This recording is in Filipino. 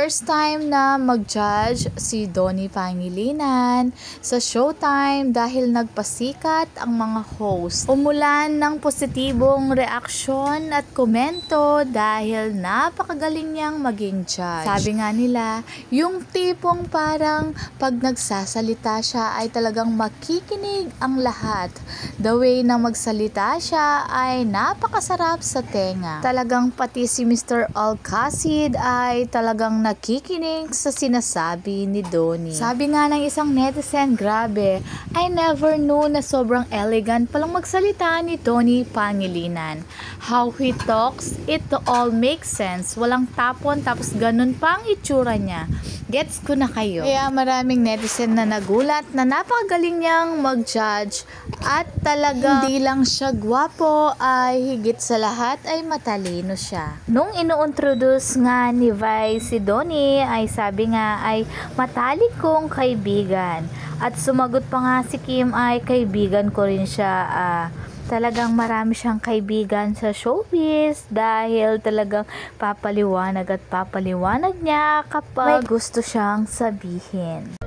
First time na mag-judge si Donnie Pangilinan sa Showtime dahil nagpasikat ang mga host. Umulan ng positibong reaksyon at komento dahil napakagaling niyang maging judge. Sabi nga nila, yung tipong parang pag nagsasalita siya ay talagang makikinig ang lahat. The way na magsalita siya ay napakasarap sa tenga. Talagang pati si Mr. Alcacid ay talagang nakikinig sa sinasabi ni Donnie. Sabi nga ng isang netizen, grabe, I never knew na sobrang elegant palang magsalita ni Donnie Pangilinan. How he talks, it all makes sense. Walang tapon tapos ganun pa ang itsura niya. Gets ko na kayo. Kaya maraming netizen na nagulat na napakagaling niyang mag-judge at talaga hindi lang siya gwapo ay higit sa lahat ay matalino siya. Nung ino-introduce nga ni Vi si Donnie ay sabi nga ay matalik kong kaibigan. At sumagot pa nga si Kim ay kaibigan ko rin siya. Talagang marami siyang kaibigan sa showbiz dahil talagang papaliwanag at papaliwanag niya kapag may gusto siyang sabihin.